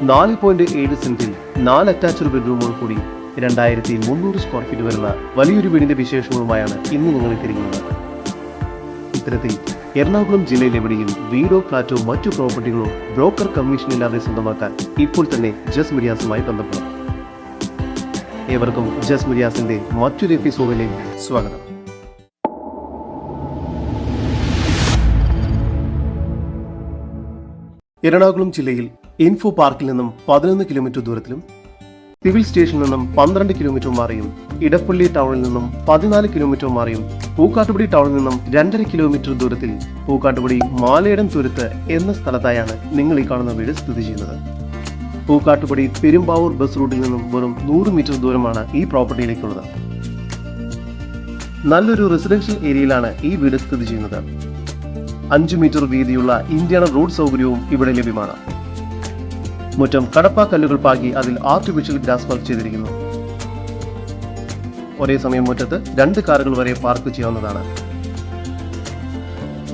4.7 സെന്റിൽ 4 അറ്റാച്ച്ഡ് ബെഡ്റൂമോട് കൂടി 2300 square feet വരുന്ന വലിയൊരു വീടിന്റെ വിശേഷങ്ങളുമായാണ് ഇന്ന് നിങ്ങൾ എത്തിയിരിക്കുന്നത്. ഇത്തരത്തിൽ എറണാകുളം ജില്ലയിൽ എവിടെയും വീടോ ഫ്ലാറ്റോ മറ്റു പ്രോപ്പർട്ടികളോ ബ്രോക്കർ കമ്മീഷൻ ഇല്ലാതെ സ്വന്തമാക്കാൻ ഇപ്പോൾ തന്നെ ജസ് മീഡിയാസുമായി ബന്ധപ്പെടാം. ഏവർക്കും ജസ് മീഡിയാസിന്റെ മറ്റൊരു എപ്പിസോഡിലേക്ക് സ്വാഗതം. എറണാകുളം ജില്ലയിൽ ഇൻഫോ പാർക്കിൽ നിന്നും 11 കിലോമീറ്റർ ദൂരത്തിലും സിവിൽ സ്റ്റേഷനിൽ നിന്നും 12 കിലോമീറ്റർ മാറിയും ഇടപ്പള്ളി ടൗണിൽ നിന്നും 14 കിലോമീറ്റർ മാറിയും പൂക്കാട്ടുപടി ടൗണിൽ നിന്നും 2.5 കിലോമീറ്റർ ദൂരത്തിൽ പൂക്കാട്ടുപടി മാലയിടം തുരുത്ത് എന്ന സ്ഥലത്തായാണ് നിങ്ങൾ ഈ കാണുന്ന വീട് സ്ഥിതി ചെയ്യുന്നത്. പൂക്കാട്ടുപടി പെരുമ്പാവൂർ ബസ് റൂട്ടിൽ നിന്നും വെറും 100 മീറ്റർ ദൂരമാണ് ഈ പ്രോപ്പർട്ടിയിലേക്കുള്ളത്. നല്ലൊരു റെസിഡൻഷ്യൽ ഏരിയയിലാണ് ഈ വീട് സ്ഥിതി ചെയ്യുന്നത്. 5 മീറ്റർ വീതിയുള്ള ഇന്റേണൽ റോഡ് സൗകര്യവും ഇവിടെ ലഭ്യമാണ്. മുറ്റം കടപ്പാ കല്ലുകൾ പാകി അതിൽ ആർട്ടിഫിഷ്യൽ ഗ്രാസ് വർക്ക് ചെയ്തിരിക്കുന്നു. ഒരേ സമയം മുറ്റത്ത് 2 കാറുകൾ വരെ പാർക്ക് ചെയ്യാവുന്നതാണ്.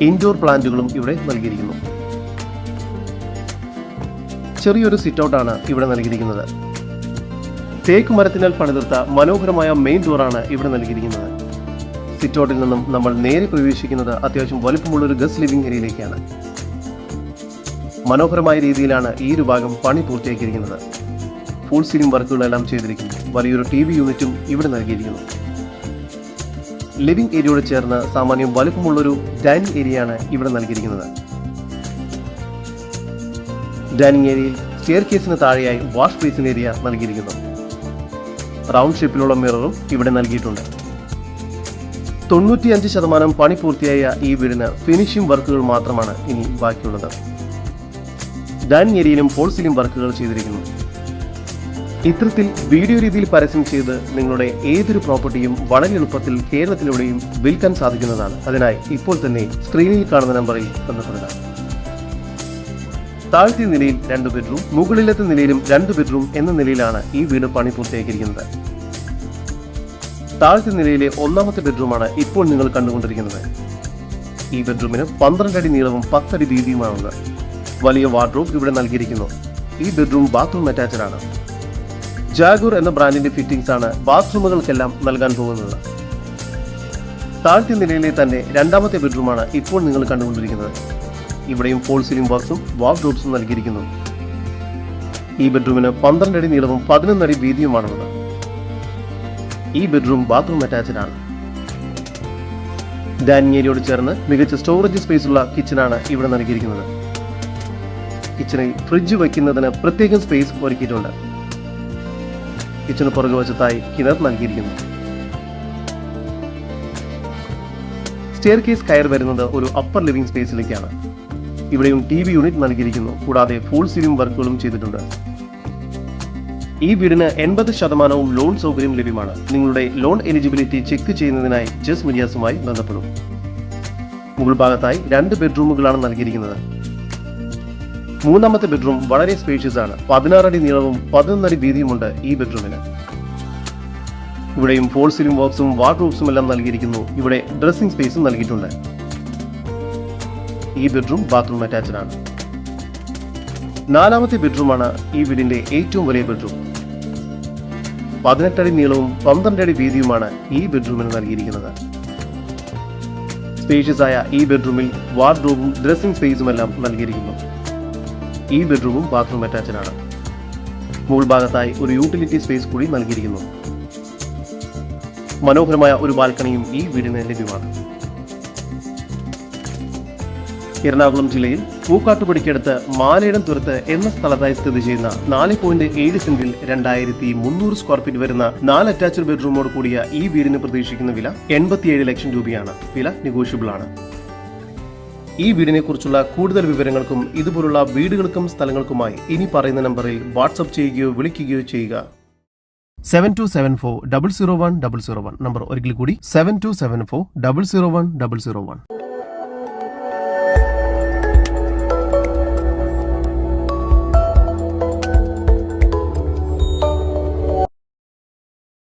ഇൻഡോർ പ്ലാന്റുകളും ഇവിടെ നൽകിയിരിക്കുന്നു. ചെറിയൊരു സിറ്റ് ഔട്ടാണ് ഇവിടെ നൽകിയിരിക്കുന്നത്. തേക്ക് മരത്തിനാൽ പണിതീർത്ത മനോഹരമായ മെയിൻ ഡോറാണ് ഇവിടെ നൽകിയിരിക്കുന്നത്. സിറ്റ് ഔട്ടിൽ നിന്നും നമ്മൾ നേരെ പ്രവേശിക്കുന്നത് അത്യാവശ്യം വലുപ്പമുള്ള ഒരു ഗസ്റ്റ് ലിവിംഗ് ഏരിയയിലേക്കാണ്. മനോഹരമായ രീതിയിലാണ് ഈ ഒരു ഭാഗം പണി പൂർത്തിയാക്കിയിരിക്കുന്നത്. ഫുൾ സീലിംഗ് വർക്കുകളെല്ലാം ചെയ്തിരിക്കുന്നു. വലിയൊരു TV യൂണിറ്റും ഇവിടെ നൽകിയിരിക്കുന്നു. ലിവിംഗ് ഏരിയയോട് ചേർന്ന് സാമാന്യം വലുപ്പമുള്ളൊരു ഡൈനിങ് ഏരിയയാണ് ഇവിടെ നൽകിയിരിക്കുന്നത്. ഡൈനിങ് ഏരിയയിൽ സ്റ്റെയർ കേസിന് താഴെയായി വാഷ് ബേസിൻ ഏരിയ നൽകിയിരിക്കുന്നു. റൗണ്ട് ഷേപ്പിലുള്ള മിററും ഇവിടെ നൽകിയിട്ടുണ്ട്. 95% പണി പൂർത്തിയായ ഈ വീടിന് ഫിനിഷിംഗ് വർക്കുകൾ മാത്രമാണ് ഇനി ബാക്കിയുള്ളത്. ഡൈനിങ് ഏരിയയിലും ഫോൾ സീലിംഗ് വർക്കുകൾ ചെയ്തിരിക്കുന്നു. ഇത്തരത്തിൽ വീഡിയോ രീതിയിൽ പരസ്യം ചെയ്ത് നിങ്ങളുടെ ഏതൊരു പ്രോപ്പർട്ടിയും വളരെ എളുപ്പത്തിൽ കേരളത്തിലൂടെയും വിൽക്കാൻ സാധിക്കുന്നതാണ്. അതിനായി ഇപ്പോൾ തന്നെ സ്ക്രീനിൽ കാണുന്ന നമ്പറിൽ ബന്ധപ്പെടുക. താഴത്തെ നിലയിൽ 2 ബെഡ്റൂം, മുകളിലത്തെ നിലയിലും 2 ബെഡ്റൂം എന്ന നിലയിലാണ് ഈ വീട് പണി പൂർത്തിയാക്കിയിരിക്കുന്നത്. താഴത്തെ നിലയിലെ 1ാമത്തെ ബെഡ്റൂമാണ് ഇപ്പോൾ നിങ്ങൾ കണ്ടുകൊണ്ടിരിക്കുന്നത്. ഈ ബെഡ്റൂമിന് 12 അടി നീളവും 10 അടി വീതിയുമാണുള്ളത്. വലിയ വാർഡ്രോബ് ഇവിടെ നൽകിയിരിക്കുന്നു. ഈ ബെഡ്റൂം ബാത്റൂം അറ്റാച്ച്ഡ് ആണ്. ജാഗൂർ എന്ന ബ്രാൻഡിന്റെ ഫിറ്റിംഗ്സ് ആണ് ബാത്റൂമുകൾക്കെല്ലാം നൽകാൻ പോകുന്നത്. താഴത്തെ നിലയിലെ തന്നെ 2ാമത്തെ ബെഡ്റൂമാണ് ഇപ്പോൾ നിങ്ങൾ കണ്ടുകൊണ്ടിരിക്കുന്നത്. ഇവിടെയും ഫോൾ സീലിംഗ് ബോക്സും വാർഡ്രോബ്സും നൽകിയിരിക്കുന്നു. ഈ ബെഡ്റൂമിന് 12 അടി നീളവും 11 അടി വീതിയുമാണുള്ളത്. ഈ ബെഡ്റൂം ബാത്റൂം അറ്റാച്ച്ഡ് ആണ്. ഡൈനിങ് ഏരിയയോട് ചേർന്ന് മികച്ച സ്റ്റോറേജ് സ്പേസ് ഉള്ള കിച്ചണാണ് ഇവിടെ നൽകിയിരിക്കുന്നത്. കിച്ചണിൽ ഫ്രിഡ്ജ് വയ്ക്കുന്നതിന് പ്രത്യേകം സ്പേസ് ഒരുക്കിയിട്ടുണ്ട്. കിച്ചണ് പുറകുവശത്തായി കിണർ നൽകിയിരിക്കുന്നു. സ്റ്റെയർ കേസ് കയർ വരുന്നത് ഒരു അപ്പർ ലിവിംഗ് സ്പേസിലേക്കാണ്. ഇവിടെയും TV യൂണിറ്റ് നൽകിയിരിക്കുന്നു. കൂടാതെ ഫുൾ സീലിംഗ് വർക്കുകളും ചെയ്തിട്ടുണ്ട്. ഈ വീടിന് 80% ലോൺ സൗകര്യം ലഭ്യമാണ്. നിങ്ങളുടെ ലോൺ എലിജിബിലിറ്റി ചെക്ക് ചെയ്യുന്നതിനായി ജസ് മീഡിയാസുമായി ബന്ധപ്പെടും. മുകൾ ഭാഗത്തായി 2 ബെഡ്റൂമുകളാണ് നൽകിയിരിക്കുന്നത്. 3ാമത്തെ ബെഡ്റൂം വളരെ സ്പേഷ്യസ് ആണ്. 16 അടി നീളവും 11 അടി വീതിയുമുണ്ട് ഈ ബെഡ്റൂമിന്. ഇവിടെയും ഫോൾ സീലിംഗ് ബോക്സും വാർഡ്രോബ്സും എല്ലാം നൽകിയിരിക്കുന്നു. ഇവിടെ ഡ്രസ്സിംഗ് സ്പേസും നൽകിയിട്ടുണ്ട്. ഈ ബെഡ്റൂം ബാത്റൂം അറ്റാച്ച്ഡ് ആണ്. 4ാമത്തെ ബെഡ്റൂമാണ് ഈ വീടിന്റെ ഏറ്റവും വലിയ ബെഡ്റൂം. 18 അടി നീളവും 12 അടി വീതിയുമാണ് ഈ ബെഡ്റൂമിന് നൽകിയിരിക്കുന്നത്. സ്പേഷ്യസ് ആയ ഈ ബെഡ്റൂമിൽ വാർഡ്രോബും ഡ്രസ്സിംഗ് സ്പേസും എല്ലാം നൽകിയിരിക്കുന്നു. ഈ ബെഡ്റൂമും ബാത്റൂം അറ്റാച്ച്ഡ് ആണ്. മുകൾ ഭാഗത്തായി ഒരു യൂട്ടിലിറ്റി സ്പേസ് കൂടി നൽകിയിരിക്കുന്നു. മനോഹരമായ ഒരു ബാൽക്കണിയും ഈ വീടിന് ലഭ്യമാണ്. എറണാകുളം ജില്ലയിൽ പൂക്കാട്ടുപടിക്കടുത്ത് മാലയിടം തുരുത്ത് എന്ന സ്ഥലത്തായി സ്ഥിതി ചെയ്യുന്ന 4.7 സെന്റിൽ 2300 സ്ക്വയർ ഫീറ്റ് വരുന്ന 4 അറ്റാച്ച്ഡ് ബെഡ്റൂമോട് കൂടിയ ഈ വീടിന് പ്രതീക്ഷിക്കുന്ന വില 87 ലക്ഷം രൂപയാണ്. വില നെഗോഷ്യബിൾ ആണ്. ഈ വീടിനെ കുറിച്ചുള്ള കൂടുതൽ വിവരങ്ങൾക്കും ഇതുപോലുള്ള വീടുകൾക്കും സ്ഥലങ്ങൾക്കുമായി ഇനി പറയുന്ന നമ്പറിൽ വാട്സ്ആപ്പ് ചെയ്യുകയോ വിളിക്കുകയോ ചെയ്യുക. 7274 001 001. നമ്പർ ഒരിക്കൽ കൂടി 7274 001 001.